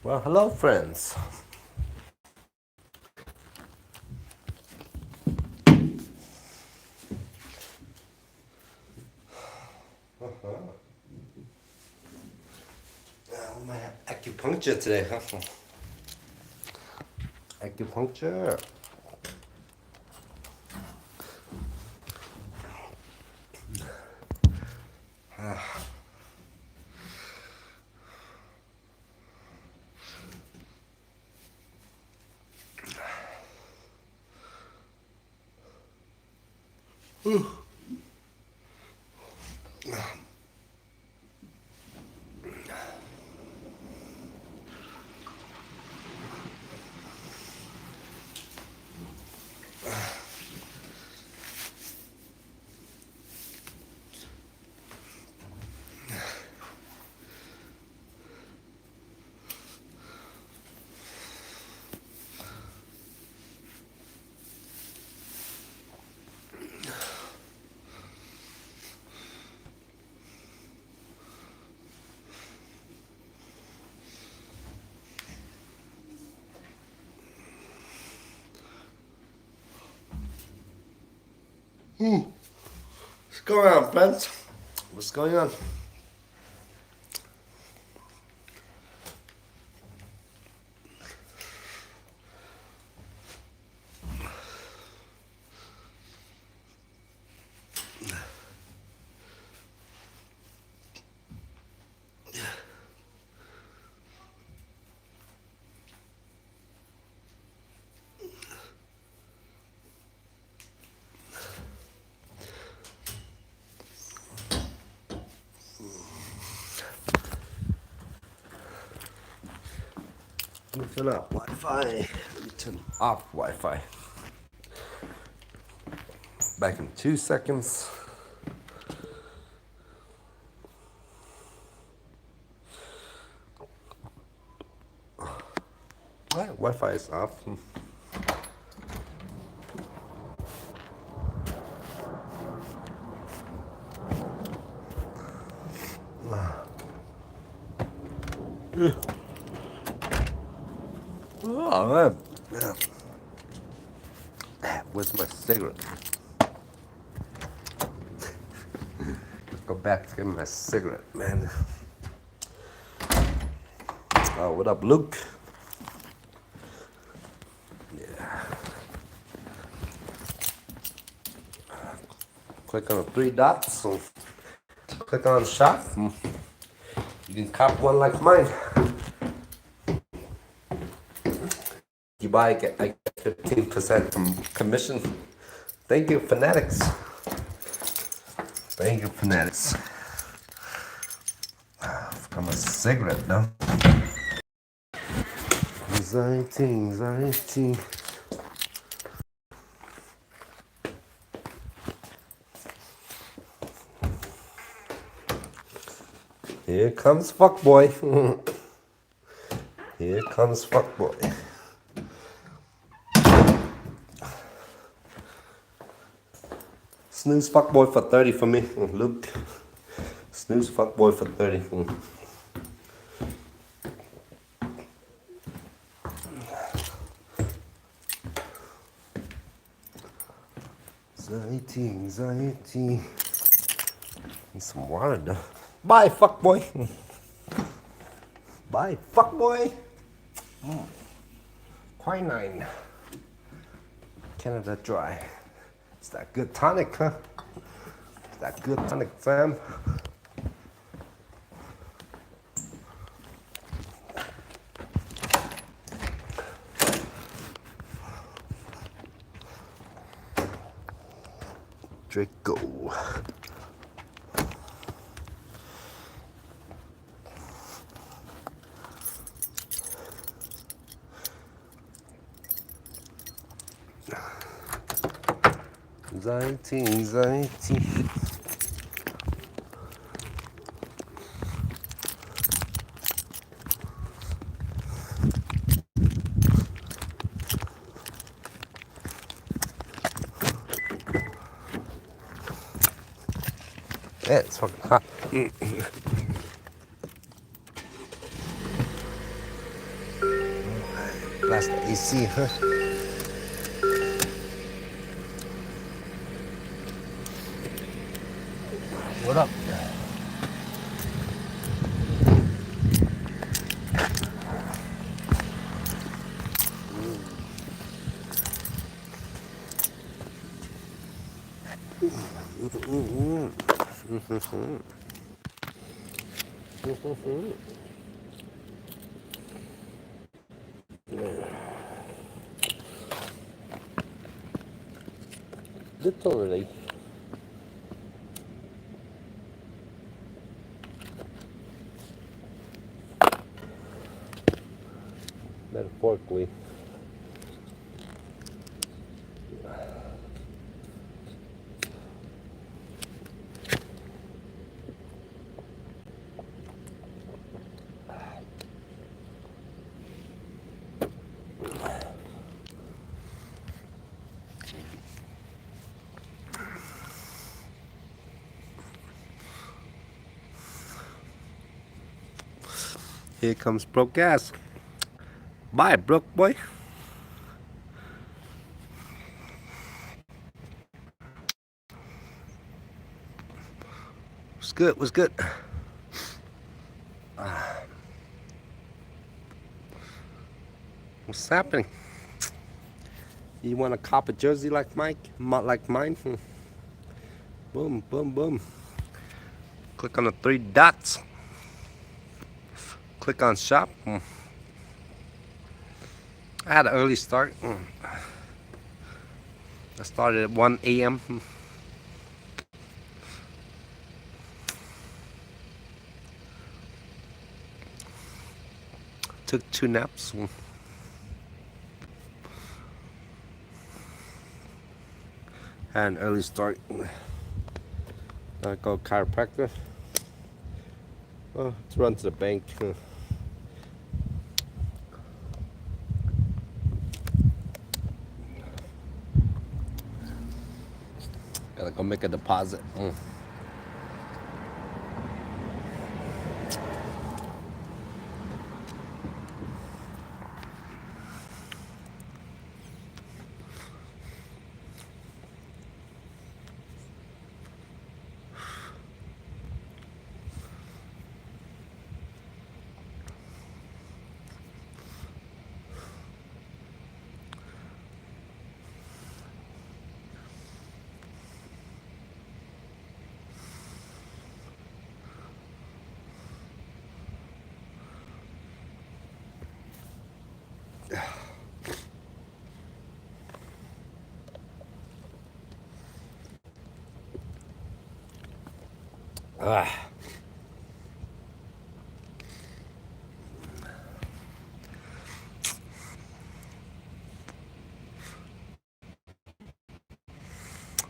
Well, hello, friends. We might have acupuncture today, huh? Acupuncture. What's going on, friends? What's going on? Let me turn off Wi-Fi. Let me turn off Wi-Fi. Back in 2 seconds. Alright, Wi-Fi is off. Oh man. Where's my cigarette? Let's go back to get my cigarette, man. Oh, what up, Luke? Yeah. Click on the 3 dots. So click on shop. You can cop one like mine. You buy, I get 15% from commission. Thank you, Fanatics. Thank you, Fanatics. I've got my cigarette now. Anxiety. Here comes fuckboy. Here comes fuckboy. Snooze fuckboy for 30 for me, Luke. Snooze fuckboy for 30. Anxiety. Need some water though. Bye, fuckboy. Bye, fuckboy. Quinine. Canada Dry. It's that good tonic, huh? It's that good tonic, fam. Draco. Anxiety. Yeah, it's fucking hot. 。Blast the AC, huh? What up? Literally. Metaphorically. Here comes broke ass. Bye, broke boy. What's good? What's good? What's happening? You want to cop a jersey like Mike? Like mine? Boom, boom, boom. Click on the 3 dots. Click on shop. I had an early start. I started at 1 a.m. Took 2 naps. Had an early start. I go chiropractor. Oh, let's run to the bank. Gotta go make a deposit.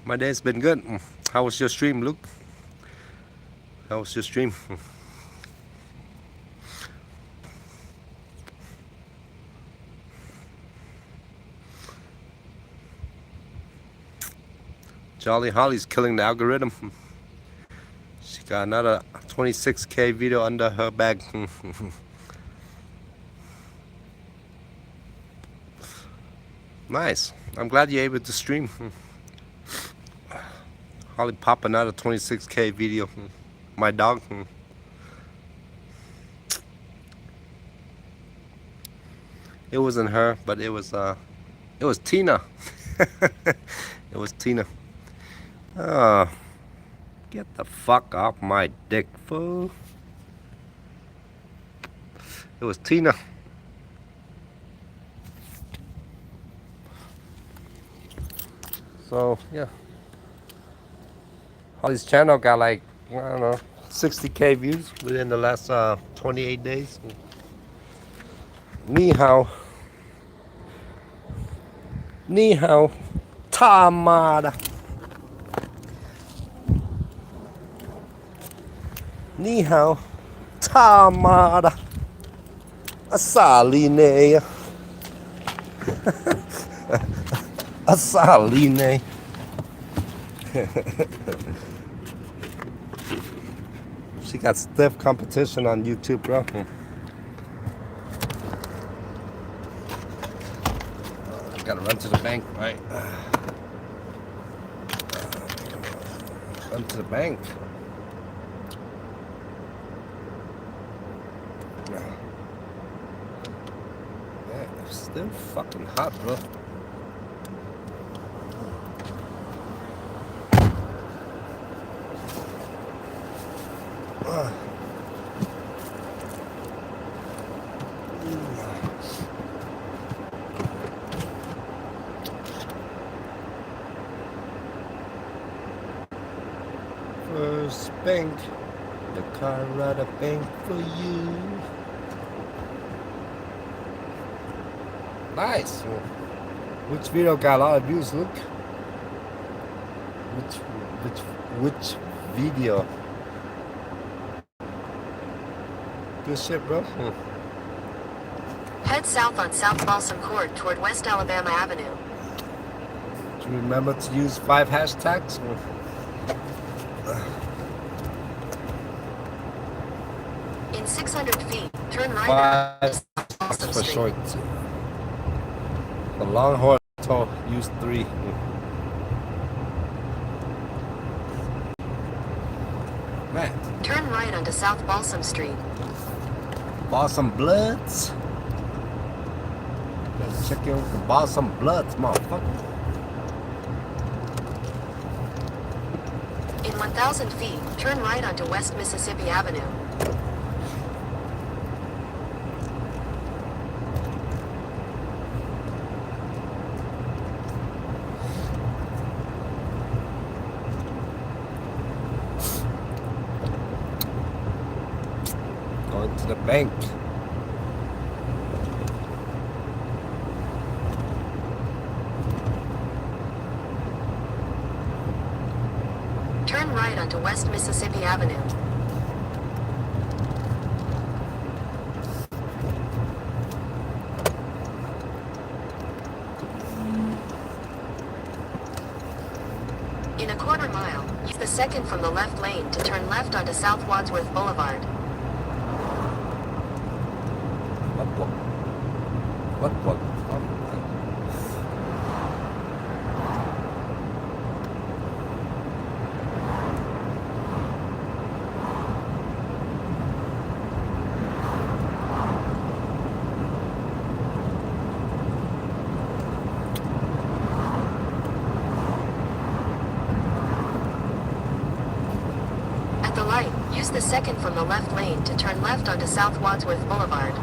My day's been good. How was your stream, Luke? How was your stream? Jolly Holly's killing the algorithm. She got another 26K video under her bag. Nice. I'm glad you're able to stream. Holly pop another 26K video. My dog. It wasn't her, but it was Tina. It was Tina. Get the fuck off my dick, fool. It was Tina. So, yeah. Holly's channel got like, I don't know, 60K views within the last 28 days. Ni hao. Ni hao. Tamada. Ni hao. Tamada. Asaline. Asaline. She got stiff competition on YouTube, bro. Gotta run to the bank, right? Run to the bank. Yeah, it's still fucking hot, bro. First bank, the Colorado bank for you. Nice. Which video got a lot of views? Look. Which video? Good shit, bro. Head south on South Balsam Court toward West Alabama Avenue. Do you remember to use 5 hashtags? In 600 feet, turn right on South Balsam For Street. short. The Longhorn told use 3. Man. Turn right onto South Balsam Street. Balsam Bloods. Let's check in with the Balsam Bloods, motherfucker. In 1,000 feet, turn right onto West Mississippi Avenue. Going to the bank. Turn right onto West Mississippi Avenue. In a quarter mile, use the second from the left lane to turn left onto South Wadsworth Boulevard. What? At the light, use the second from the left lane to turn left onto South Wadsworth Boulevard.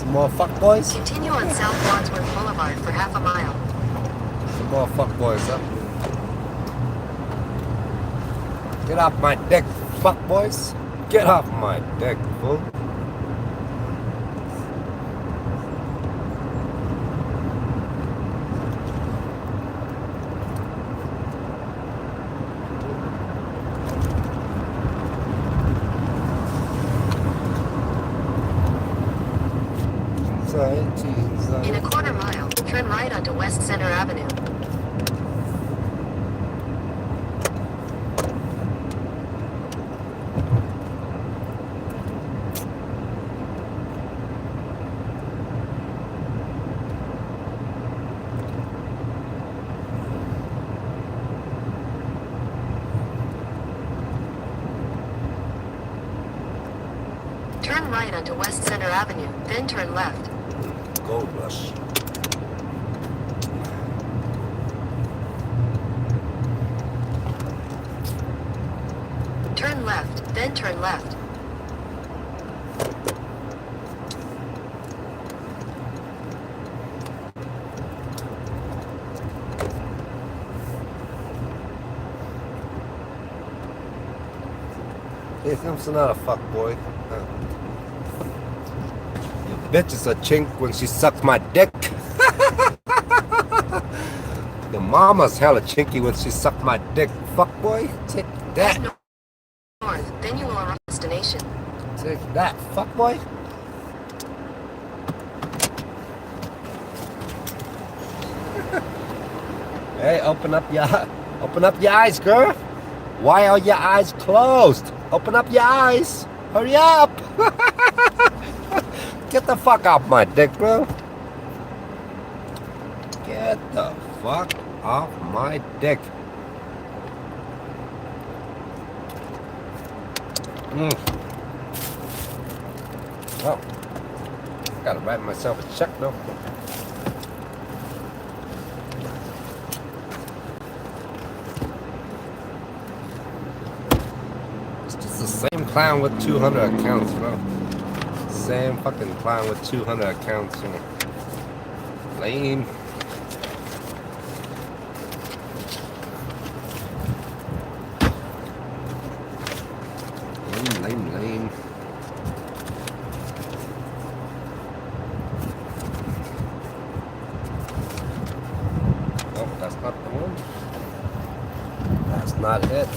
Some more fuckboys? Continue on South Wadsworth Boulevard for half a mile. Some more fuckboys, huh? Get off my dick, fuckboys. Get off my dick, fool. In a quarter mile, turn right onto West Center Avenue. Turn right onto West Center Avenue, then turn left. Gold Rush. Turn left, then turn left. Hey, I'm not a fuckboy. Your bitch is a chink when she sucks my dick. Your mama's hella chinky when she sucked my dick. Fuckboy, take that. Head north, then you will arrive at destination. Take that, fuckboy. Hey, open up your eyes, girl. Why are your eyes closed? Open up your eyes. Hurry up. Get the fuck off my dick, bro. Get the fuck off my dick. Oh, gotta write myself a check though. It's just the same clown with 200 accounts, bro. Same fucking clown with 200 accounts. You know. Lame. Lame. Oh, that's not the one. That's not it.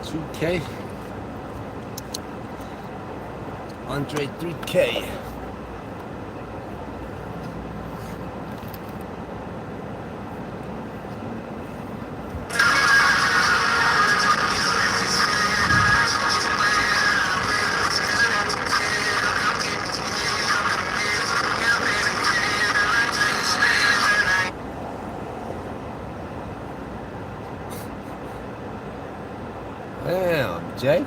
$2K. Andre 3K. Damn, Jay.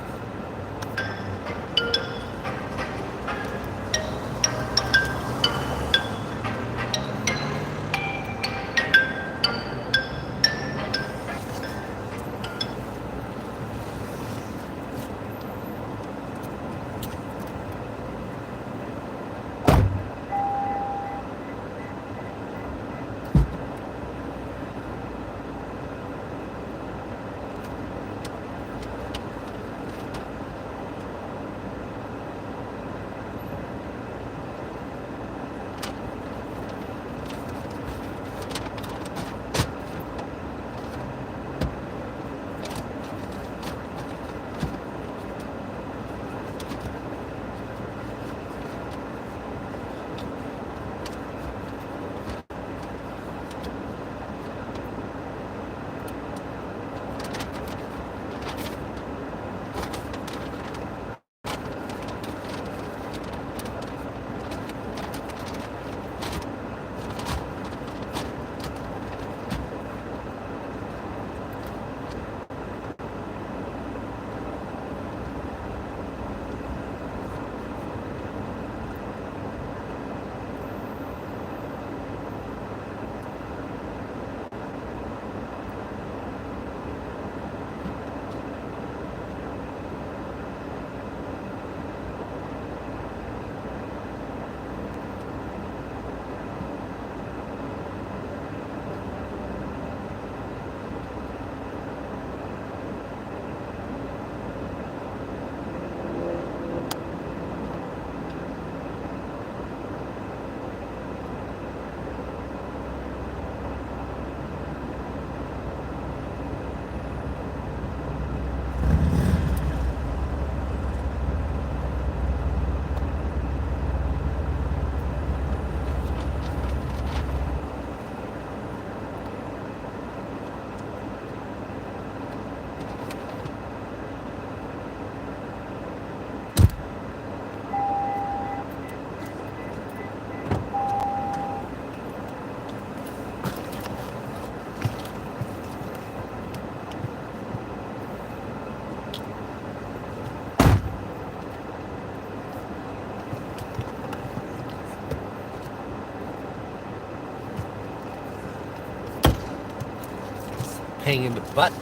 pain in the butt.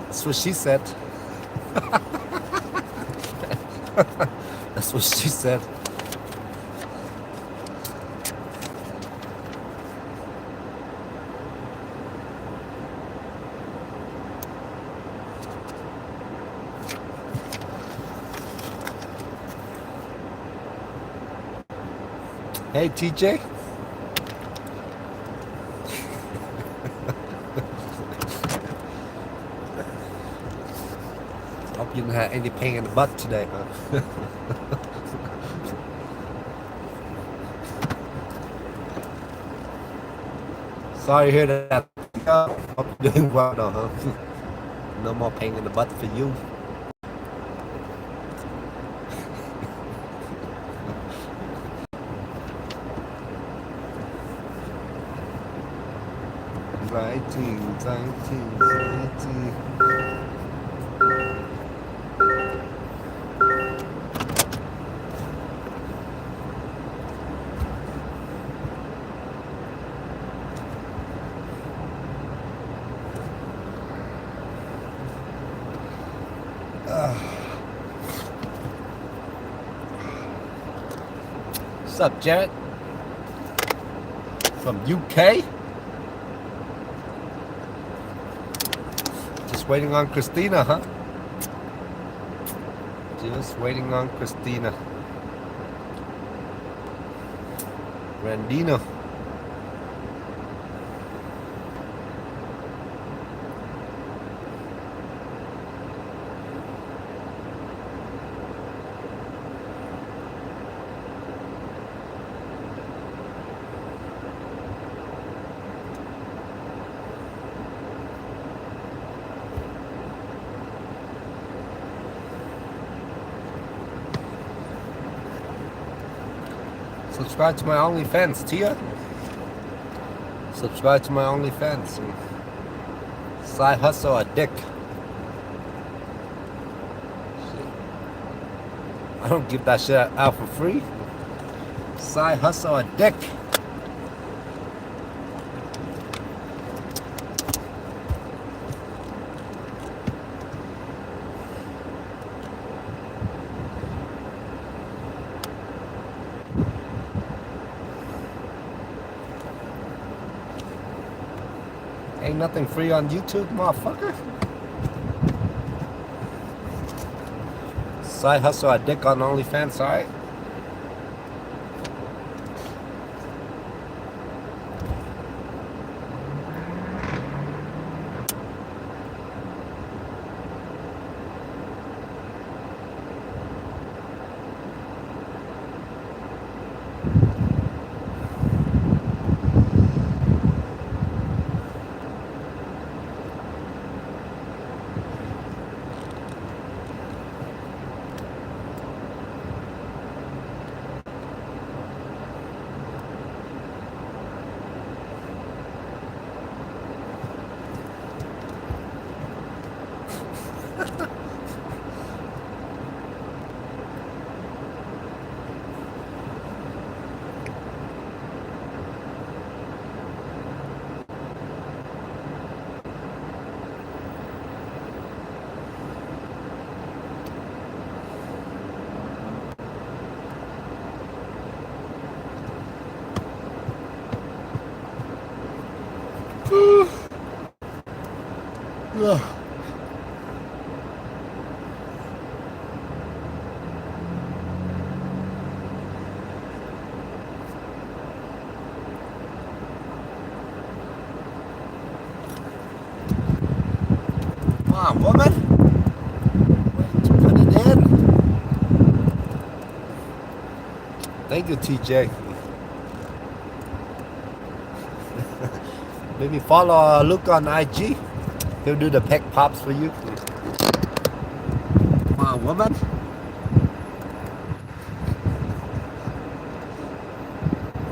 That's what she said. That's what she said. Hey, TJ. Hope you didn't have any pain in the butt today, huh? Sorry to hear that. Hope you're doing well though, huh? No more pain in the butt for you. What's up, Jared? From UK? Just waiting on Christina, huh? Just waiting on Christina. Randino. Subscribe to my OnlyFans, Tia. Subscribe to my OnlyFans. Side Hustle Addict. I don't give that shit out for free. Side Hustle Addict. Ain't nothing free on YouTube, motherfucker. Side Hustle Addict on OnlyFans, alright? Ugh. Come on, woman. Wait to put it in. Thank you, TJ. Maybe follow Luke on IG. He'll do the peck pops for you. Come on, woman.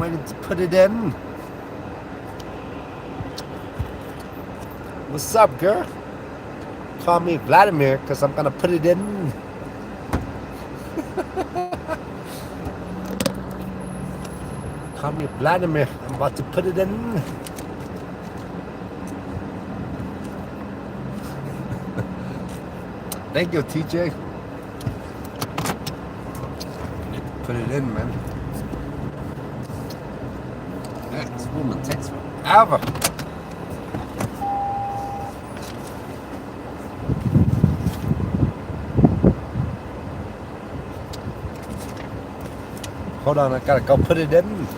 Waiting to put it in. What's up, girl? Call me Vladimir, because I'm gonna put it in. Call me Vladimir. I'm about to put it in. Thank you, TJ. Put it in, man. Man, this woman takes forever. Hold on, I gotta go put it in.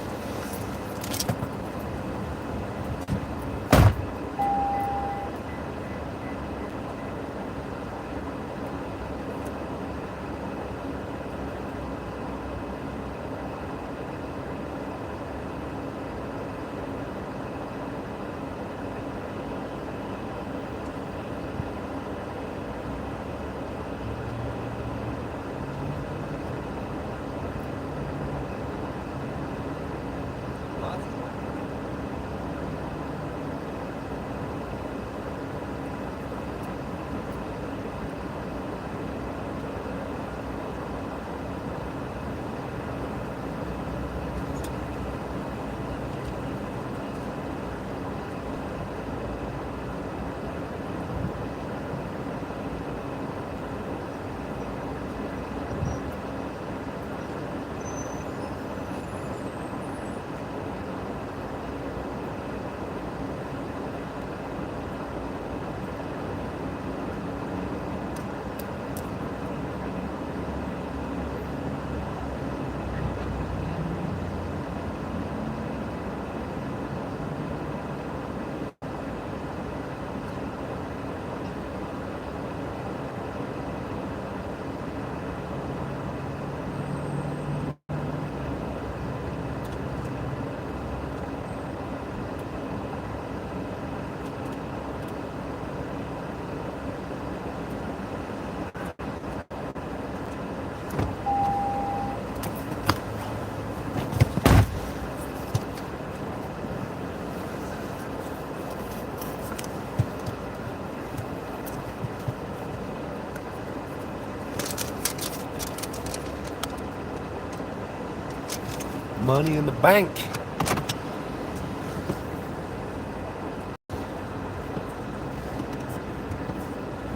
Money in the bank.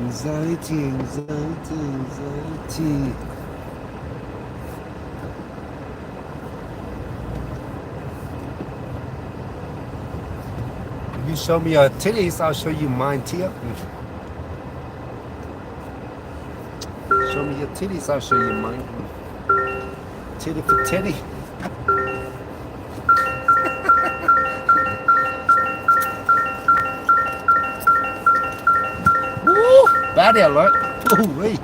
Anxiety, anxiety, anxiety. If you show me your titties, I'll show you mine, Tia. Show me your titties, I'll show you mine. Titty for titty. Woo! Baddie alert. Ooh-wee.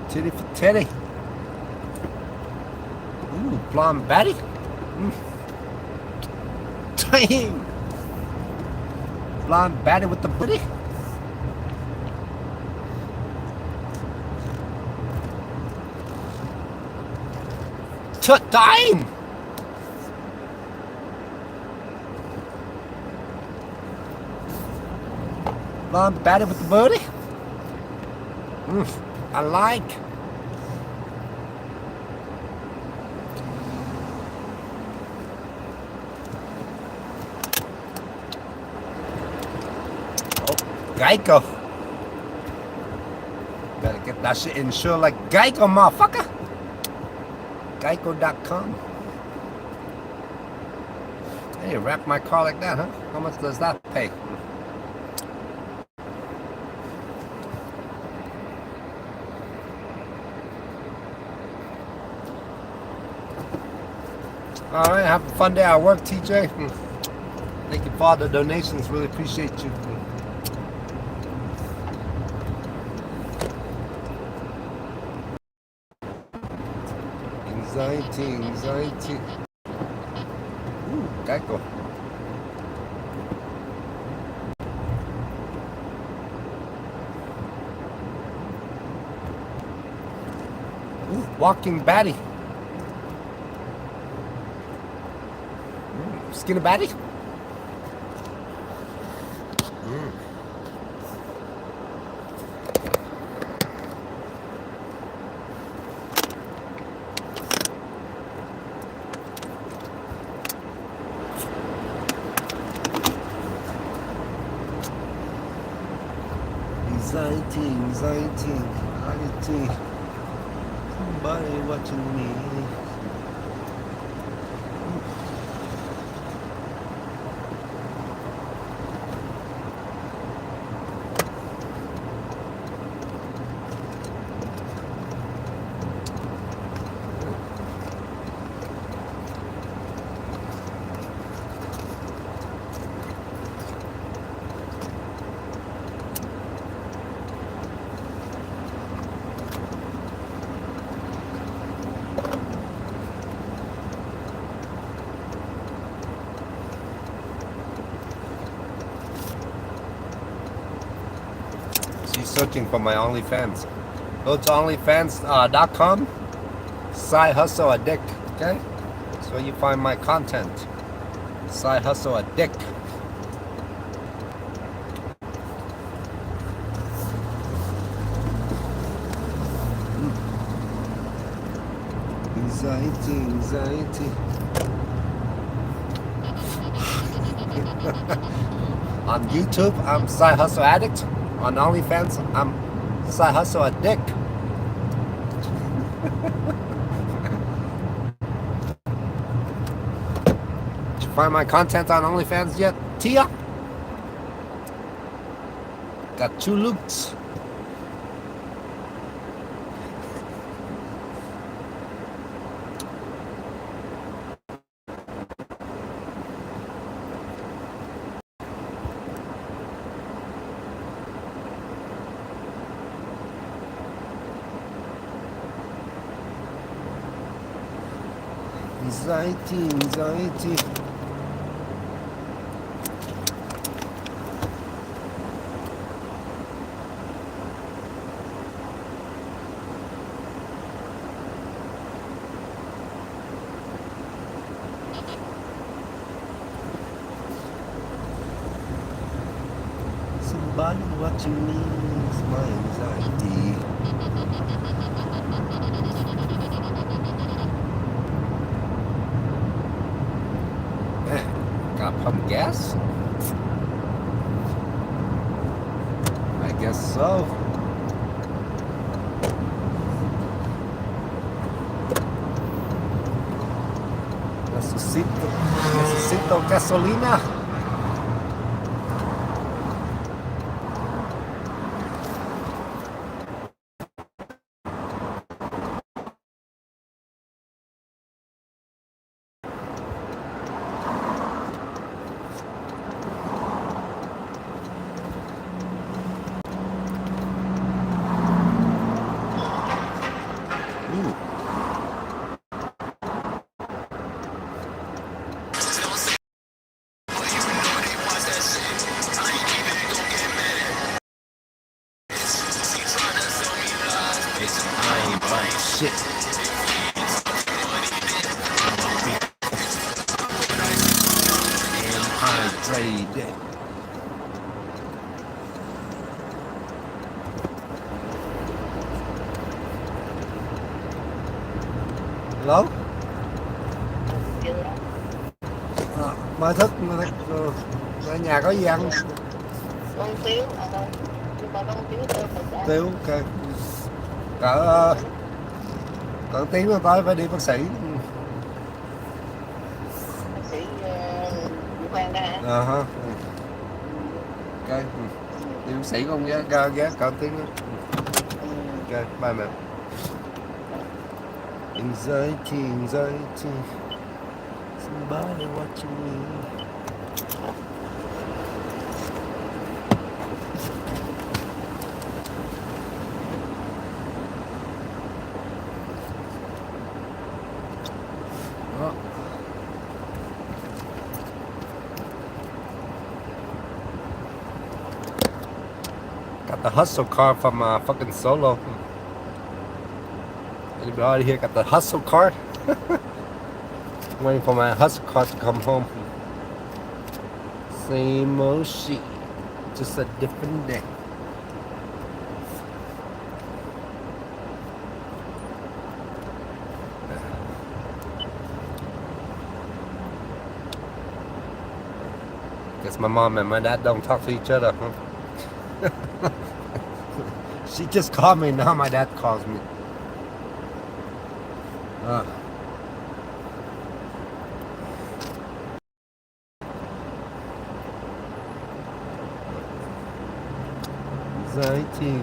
Titty for titty. Ooh, blonde baddie. Dang. Blonde baddie with the booty. Time. Blonde baddie with the booty. I like. Geico. Better get that shit insured like Geico, motherfucker. Geico.com. Hey, wrap my car like that, huh? How much does that pay? All right, have a fun day at work, TJ. Thank you for all the donations. Really appreciate you. Anxiety, anxiety. Ooh, Geico. Ooh, walking baddie. Skinny baddie. Anxiety. Somebody watching me. She's searching for my OnlyFans. Go to OnlyFans.com. Side Hustle Addict. Okay? That's where you find my content. Side Hustle Addict. Anxiety. On YouTube, I'm Side Hustle Addict. On OnlyFans, I'm Side Hustle Addict. Did you find my content on OnlyFans yet, Tia? Got 2 looks. Anxiety. Somebody watching me is my anxiety. Got pump gas? I guess so. Necesito gasolina. Shit. And hydrated. Hello? Mời thức ở nhà có gì ăn? Con tiếu, nhưng mà con tiếu Tiếu, ok. Cỡ tiếng nữa tới phải đi bác sĩ. bác sĩ khoan ra hả? Ok. Đi bác sĩ không ghé cỡ tiếng nữa. Ok, bye mẹ. Anxiety. Somebody watching me. Got the hustle car from fucking Solo. Anybody here got the hustle car? Waiting for my hustle car to come home. Same old shit, just a different day. Guess my mom and my dad don't talk to each other, huh? She just called me. Now my dad calls me. Anxiety.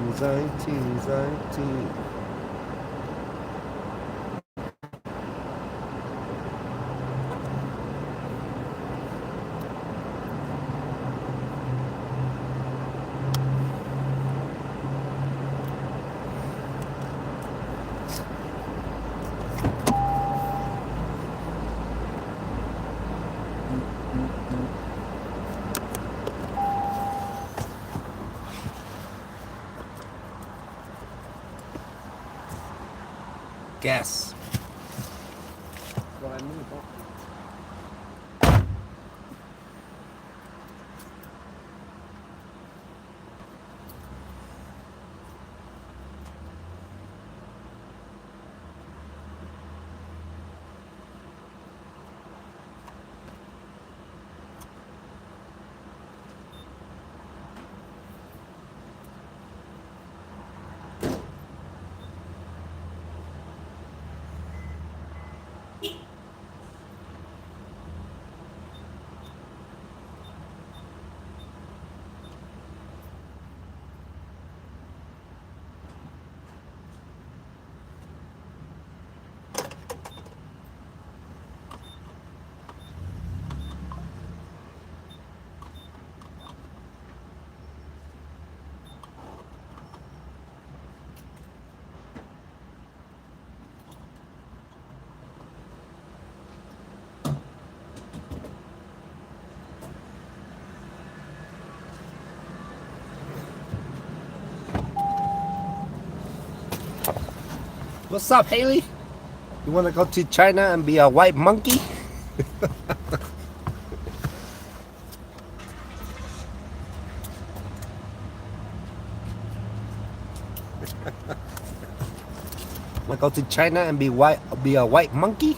Gas. What I need. What's up, Haley? You want to go to China and be a white monkey? Want to go to China and be a white monkey?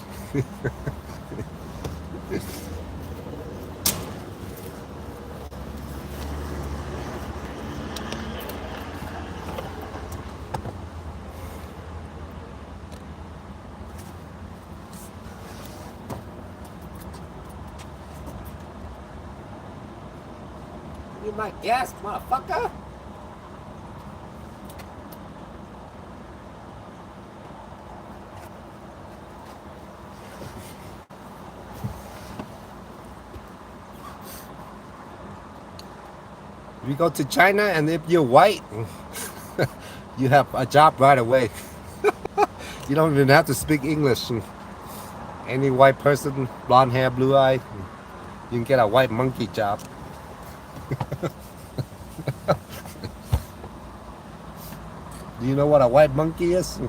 You my guest, motherfucker. We go to China, and if you're white, you have a job right away. You don't even have to speak English. Any white person, blonde hair, blue eye, you can get a white monkey job. Do you know what a white monkey is?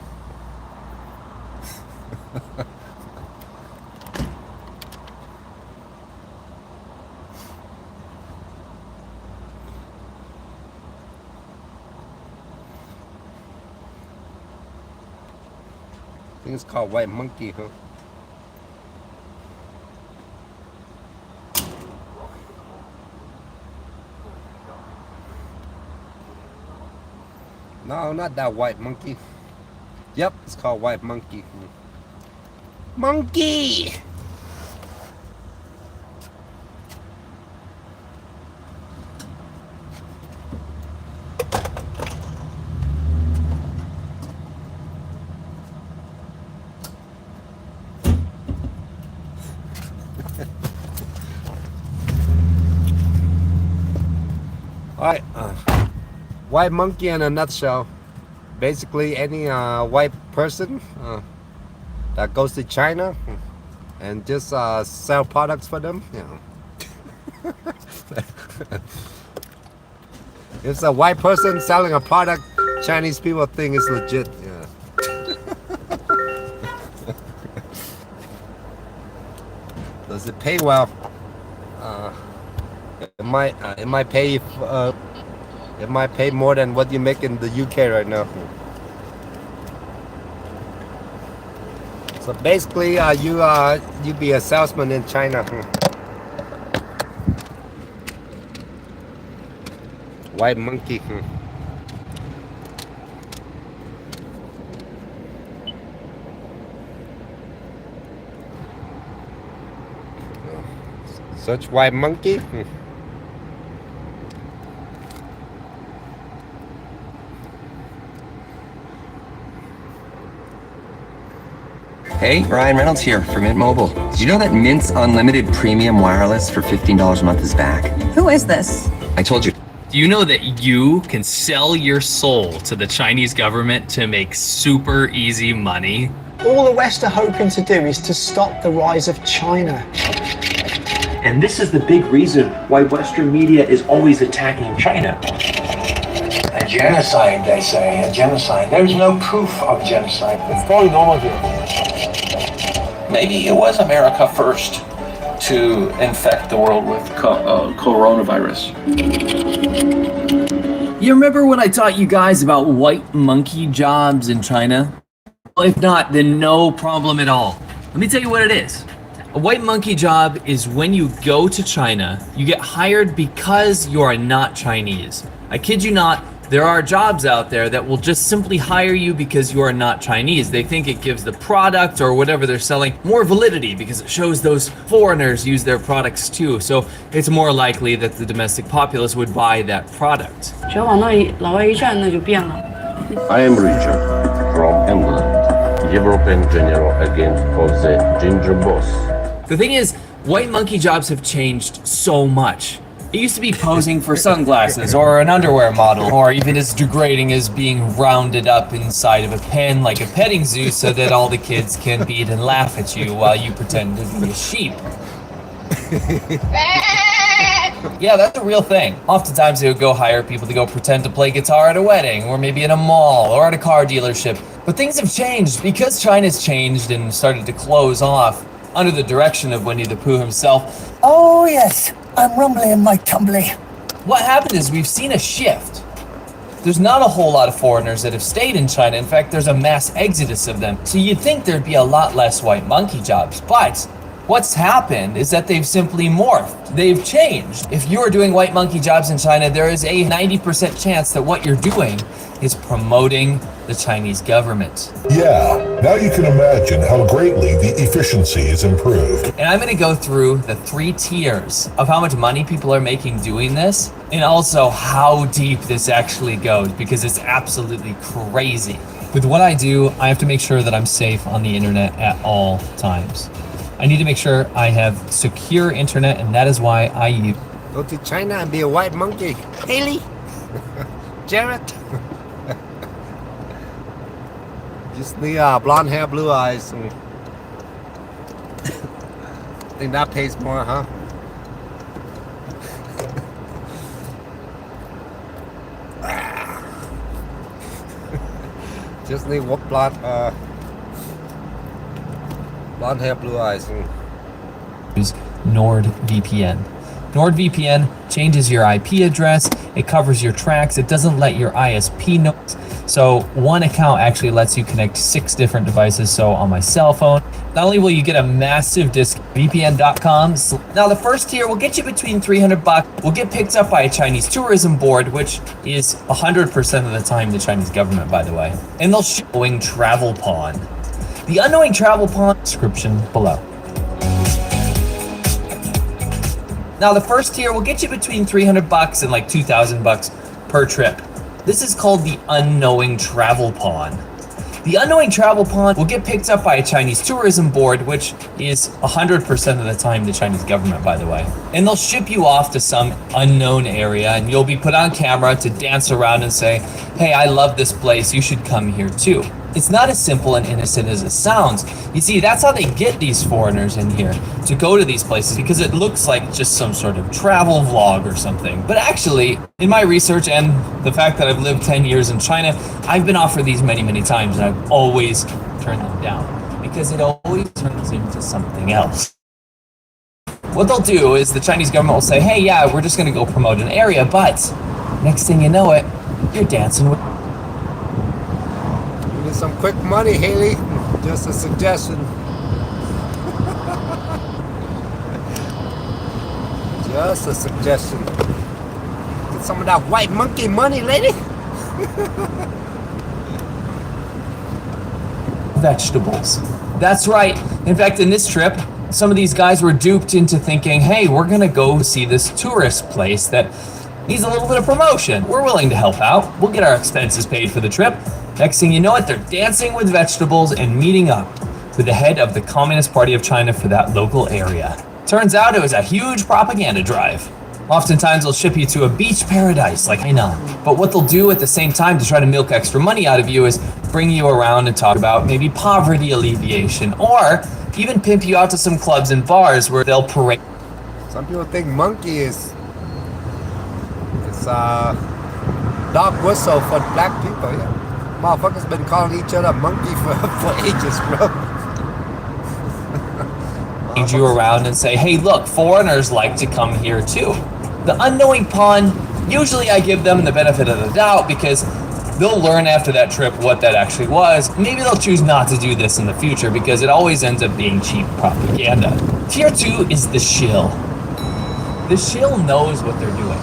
I think it's called white monkey, huh? No, not that white monkey. Yep, it's called white monkey. Monkey! Alright, white monkey in a nutshell. Basically, any white person that goes to China and just sell products for them, you know. If it's a white person selling a product, Chinese people think it's legit. Yeah. Does it pay well? It might pay it might pay more than what you make in the UK right now. So basically, you be a salesman in China. White monkey. Such white monkey. Hey, Ryan Reynolds here from Mint Mobile. Did you know that Mint's unlimited premium wireless for $15 a month is back? Who is this? I told you. Do you know that you can sell your soul to the Chinese government to make super easy money? All the West are hoping to do is to stop the rise of China. And this is the big reason why Western media is always attacking China. A genocide, they say, a genocide. There's no proof of genocide. It's very normal here. Maybe it was America first to infect the world with coronavirus. You remember when I taught you guys about white monkey jobs in China? Well, if not, then no problem at all. Let me tell you what it is. A white monkey job is when you go to China, you get hired because you are not Chinese. I kid you not, there are jobs out there that will just simply hire you because you are not Chinese. They think it gives the product or whatever they're selling more validity because it shows those foreigners use their products too. So it's more likely that the domestic populace would buy that product. I am Richard from England, European General against Jose Ginger Boss. The thing is, white monkey jobs have changed so much. It used to be posing for sunglasses or an underwear model, or even as degrading as being rounded up inside of a pen like a petting zoo so that all the kids can beat and laugh at you while you pretend to be a sheep. Yeah, that's a real thing. Oftentimes they would go hire people to go pretend to play guitar at a wedding, or maybe in a mall, or at a car dealership. But things have changed because China's changed and started to close off under the direction of Winnie the Pooh himself. Oh yes, I'm rumbly in my tumbly. What happened is we've seen a shift. There's not a whole lot of foreigners that have stayed in China. In fact, there's a mass exodus of them. So you'd think there'd be a lot less white monkey jobs, but what's happened is that they've simply morphed. They've changed. If you're doing white monkey jobs in China, there is a 90% chance that what you're doing is promoting the Chinese government. Yeah, now you can imagine how greatly the efficiency is improved. And I'm going to go through the 3 tiers of how much money people are making doing this, and also how deep this actually goes, because it's absolutely crazy. With what I do, I have to make sure that I'm safe on the internet at all times. I need to make sure I have secure internet, and that is why I use... Go to China and be a white monkey. Haley? Jarrett? Just the blonde hair, blue eyes. Think that pays more, huh? Just need what blonde hair, blue eyes. Use NordVPN. NordVPN changes your IP address, it covers your tracks, it doesn't let your ISP know. So one account actually lets you connect 6 different devices. So on my cell phone, not only will you get a massive discount, VPN.com. Now the first tier will get you between $300. Will get picked up by a Chinese tourism board, which is 100% of the time the Chinese government, by the way. And they'll show Unknowing Travel Pawn. The Unknowing Travel Pawn description below. Now the first tier will get you between $300 and like $2,000 per trip. This is called the Unknowing Travel Pawn. The Unknowing Travel Pawn will get picked up by a Chinese tourism board, which is 100% of the time the Chinese government, by the way. And they'll ship you off to some unknown area, and you'll be put on camera to dance around and say, hey, I love this place, you should come here too. It's not as simple and innocent as it sounds. You see, that's how they get these foreigners in here, to go to these places, because it looks like just some sort of travel vlog or something. But actually, in my research and the fact that I've lived 10 years in China, I've been offered these many, many times, and I've always turned them down, because it always turns into something else. What they'll do is the Chinese government will say, hey, yeah, we're just gonna go promote an area, but next thing you know it, you're dancing with... Give me some quick money, Haley. Just a suggestion. Just a suggestion. Get some of that white monkey money, lady. Vegetables. That's right. In fact, in this trip, Some of these guys were duped into thinking, hey, we're gonna go see this tourist place that needs a little bit of promotion. We're willing to help out. We'll get our expenses paid for the trip. Next thing you know it, they're dancing with vegetables and meeting up with the head of the Communist Party of China for that local area. Turns out it was a huge propaganda drive. Oftentimes they'll ship you to a beach paradise like Hainan. But what they'll do at the same time to try to milk extra money out of you is bring you around and talk about maybe poverty alleviation, or even pimp you out to some clubs and bars where they'll parade. Some people think monkey is dog whistle for black people, yeah. Motherfuckers been calling each other monkey for ages, bro. Lead you around and say, hey, look, foreigners like to come here too. The unknowing pawn, usually I give them the benefit of the doubt because they'll learn after that trip what that actually was. Maybe they'll choose not to do this in the future because it always ends up being cheap propaganda. Tier 2 is the shill. The shill knows what they're doing.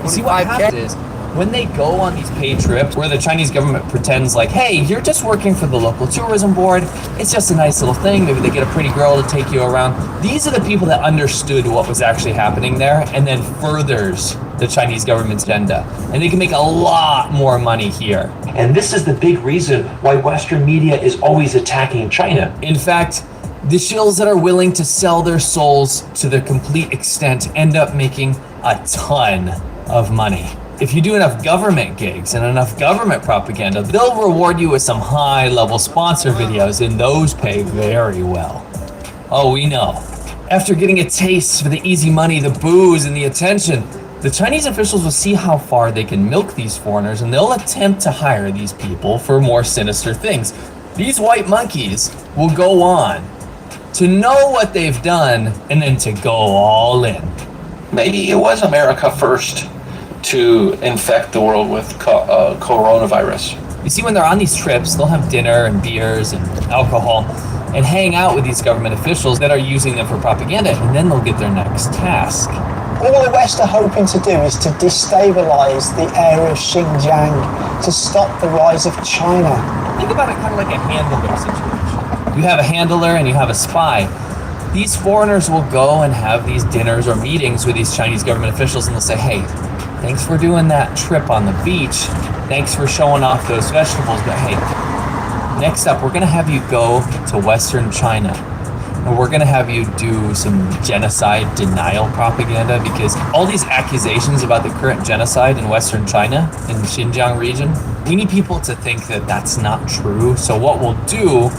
You see, what happens is when they go on these paid trips where the Chinese government pretends like, hey, you're just working for the local tourism board, it's just a nice little thing, maybe they get a pretty girl to take you around. These are the people that understood what was actually happening there and then furthers the Chinese government's agenda. And they can make a lot more money here. And this is the big reason why Western media is always attacking China. In fact, the shills that are willing to sell their souls to the complete extent end up making a ton of money. If you do enough government gigs and enough government propaganda, they'll reward you with some high-level sponsor videos, and those pay very well. Oh, we know. After getting a taste for the easy money, the booze, and the attention, the Chinese officials will see how far they can milk these foreigners, and they'll attempt to hire these people for more sinister things. These white monkeys will go on to know what they've done and then to go all in. Maybe it was America first to infect the world with coronavirus. You see, when they're on these trips, they'll have dinner and beers and alcohol and hang out with these government officials that are using them for propaganda, and then they'll get their next task. All the West are hoping to do is to destabilize the area of Xinjiang to stop the rise of China. Think about it kind of like a handler situation. You have a handler and you have a spy. These foreigners will go and have these dinners or meetings with these Chinese government officials, and they'll say, hey, thanks for doing that trip on the beach. Thanks for showing off those vegetables. But hey, next up, we're going to have you go to Western China. And we're going to have you do some genocide denial propaganda, because all these accusations about the current genocide in Western China, in the Xinjiang region, we need people to think that that's not true. So what we'll do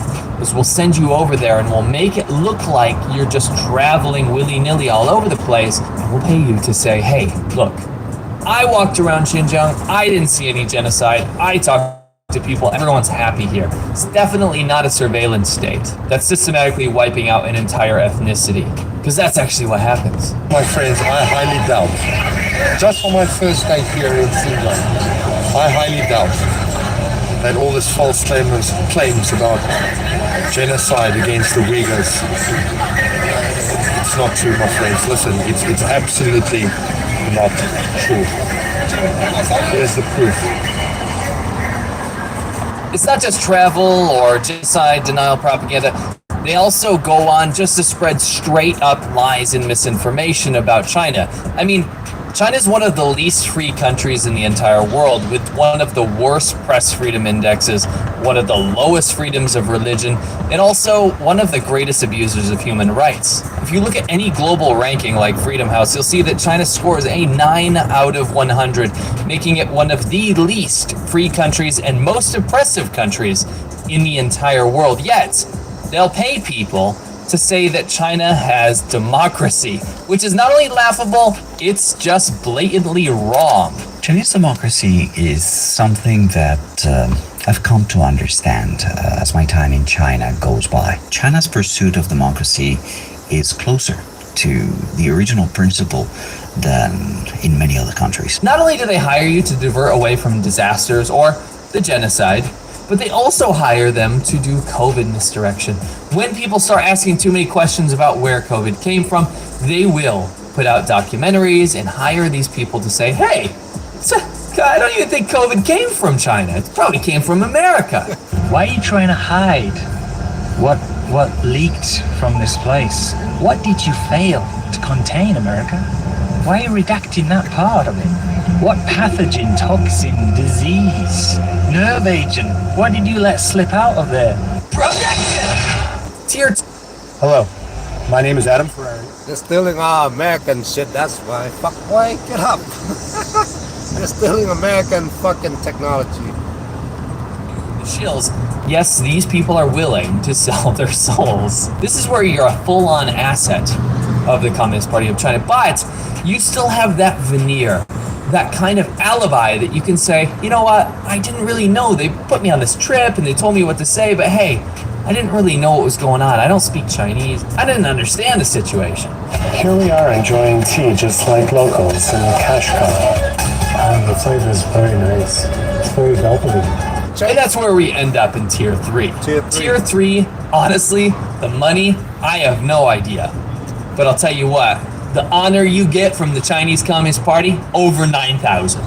is we'll send you over there and we'll make it look like you're just traveling willy-nilly all over the place. And we'll pay you to say, hey, look, I walked around Xinjiang, I didn't see any genocide, I talked to people, everyone's happy here. It's definitely not a surveillance state that's systematically wiping out an entire ethnicity, because that's actually what happens. My friends, I highly doubt, just for my first day here in Xinjiang, I highly doubt that all this false claims about genocide against the Uyghurs, it's not true, my friends. Listen, it's absolutely not true. Here's the proof. It's not just travel or genocide denial propaganda. They also go on just to spread straight up lies and misinformation about China. I mean, China's one of the least free countries in the entire world, with one of the worst press freedom indexes, one of the lowest freedoms of religion, and also one of the greatest abusers of human rights. If you look at any global ranking like Freedom House, you'll see that China scores a 9 out of 100, making it one of the least free countries and most oppressive countries in the entire world. Yet, they'll pay people to say that China has democracy, which is not only laughable, it's just blatantly wrong. Chinese democracy is something that I've come to understand as my time in China goes by. China's pursuit of democracy is closer to the original principle than in many other countries. Not only do they hire you to divert away from disasters or the genocide, but they also hire them to do COVID misdirection. When people start asking too many questions about where COVID came from, they will put out documentaries and hire these people to say, hey, I don't even think COVID came from China. It probably came from America. Why are you trying to hide what leaked from this place? What did you fail to contain, America? Why are you redacting that part of it? What pathogen, toxin, disease, nerve agent? What did you let slip out of there? Tier Hello, my name is Adam Ferrari. They're stealing our American shit, that's why. Fuck, boy, get up. They're stealing American fucking technology. the shills. Yes, these people are willing to sell their souls. This is where you're a full-on asset of the Communist Party of China, but you still have that veneer, that kind of alibi that you can say, you know what, I didn't really know. They put me on this trip and they told me what to say, but hey, I didn't really know what was going on. I don't speak Chinese. I didn't understand the situation. Here we are enjoying tea just like locals in a cash car. The flavor is very nice. It's very velvety. And that's where we end up in tier 3. Tier 3, honestly, the money, I have no idea. But I'll tell you what, the honor you get from the Chinese Communist Party, over 9,000.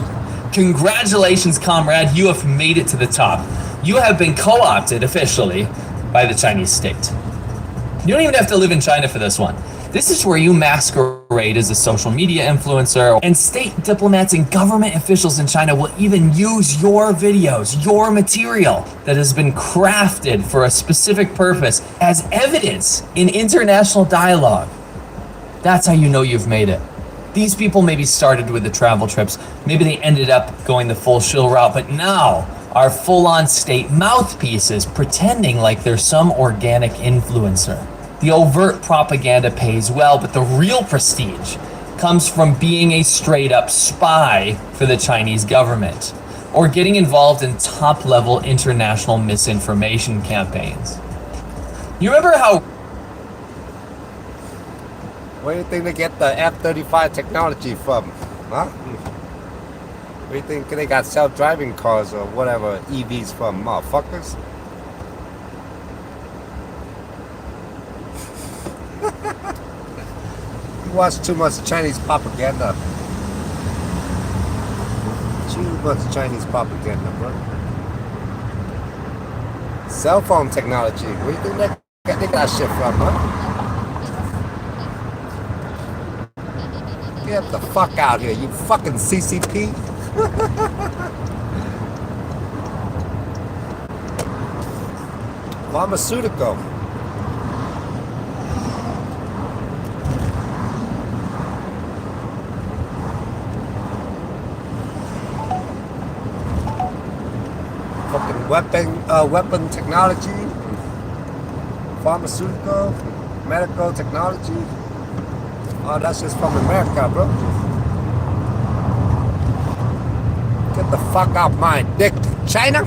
Congratulations, comrade, you have made it to the top. You have been co-opted officially by the Chinese state. You don't even have to live in China for this one. This is where you masquerade as a social media influencer, and state diplomats and government officials in China will even use your videos, your material that has been crafted for a specific purpose as evidence in international dialogue. That's how you know you've made it. These people maybe started with the travel trips, maybe they ended up going the full shill route, but now are full-on state mouthpieces pretending like they're some organic influencer. The overt propaganda pays well, but the real prestige comes from being a straight-up spy for the Chinese government, or getting involved in top-level international misinformation campaigns. You remember how... Where do you think they get the F-35 technology from? Huh? Where do you think they got self-driving cars or whatever EVs from, motherfuckers? You watch too much Chinese propaganda. Too much Chinese propaganda, bro. Cell phone technology. Where do you think they got that shit from, huh? Get the fuck out here, you fucking CCP. Pharmaceutical. Fucking weapon technology. Pharmaceutical. Medical technology. Oh, that's just from America, bro. Get the fuck out my dick, China.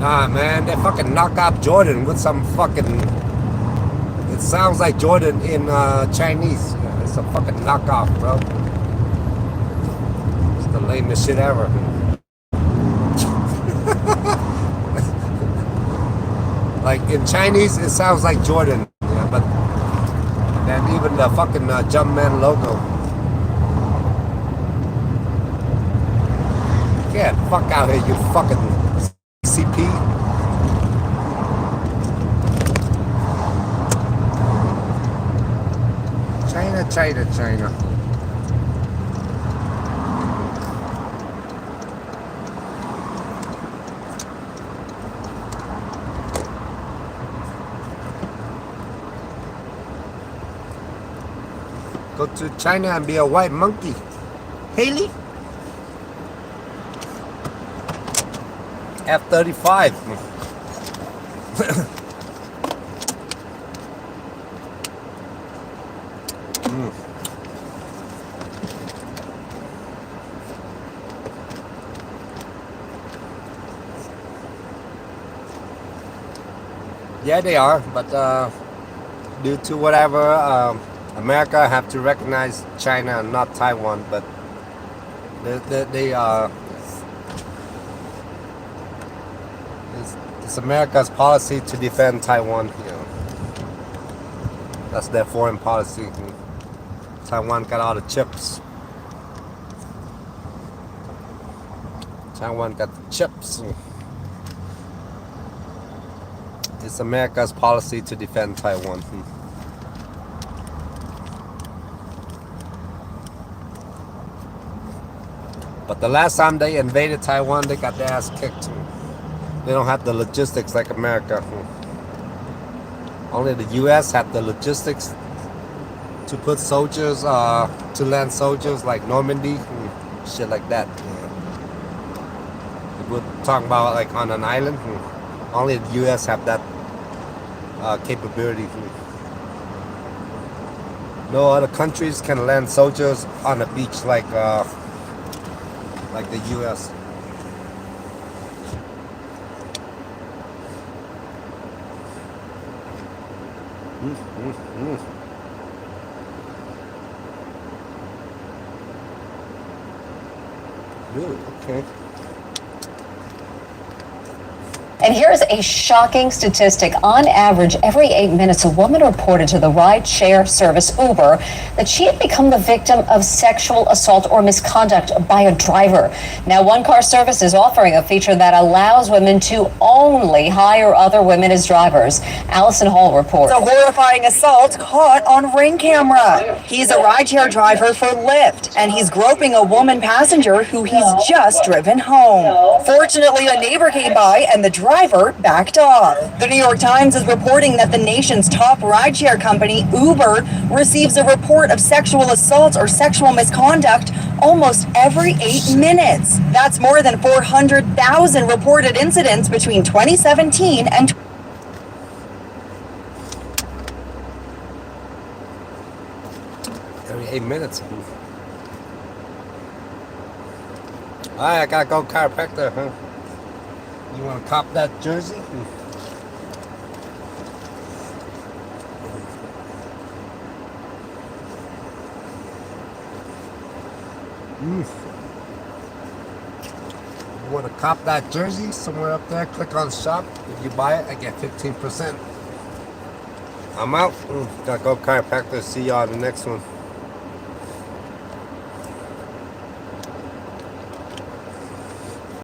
Nah, man, they fucking knock out Jordan with some fucking... It sounds like Jordan in Chinese. Yeah, it's a fucking knockoff, bro. It's the lamest shit ever. Like, in Chinese, it sounds like Jordan. Yeah, but then even the fucking Jumpman logo. Get the fuck out here, you fucking... CP. China. Go to China and be a white monkey. Haley? F-35. Yeah, they are, but due to whatever, America have to recognize China and not Taiwan, but they It's America's policy to defend Taiwan. That's their foreign policy. Taiwan got all the chips. Taiwan got the chips. It's America's policy to defend Taiwan. But the last time they invaded Taiwan, they got their ass kicked. They don't have the logistics like America. Only the US have the logistics to put soldiers, to land soldiers like Normandy, shit like that. We're talking about like on an island. Only the US have that capability. No other countries can land soldiers on the beach like the US. Really? Okay. And here's a shocking statistic. On average, every 8 minutes, a woman reported to the ride-share service Uber that she had become the victim of sexual assault or misconduct by a driver. Now, One Car Service is offering a feature that allows women to only hire other women as drivers. Allison Hall reports. It's a horrifying assault caught on Ring camera. He's a rideshare driver for Lyft, and he's groping a woman passenger who he's just driven home. Fortunately, a neighbor came by and the driver backed off. The New York Times is reporting that the nation's top rideshare company, Uber, receives a report of sexual assault or sexual misconduct almost every 8 minutes. That's more than 400,000 reported incidents between 2017 and every 8 minutes. Alright, I gotta go chiropractor, huh? You wanna cop that jersey? You wanna cop that jersey? Somewhere up there, click on shop. If you buy it, I get 15%. I'm out. Gotta go chiropractor. See y'all in the next one.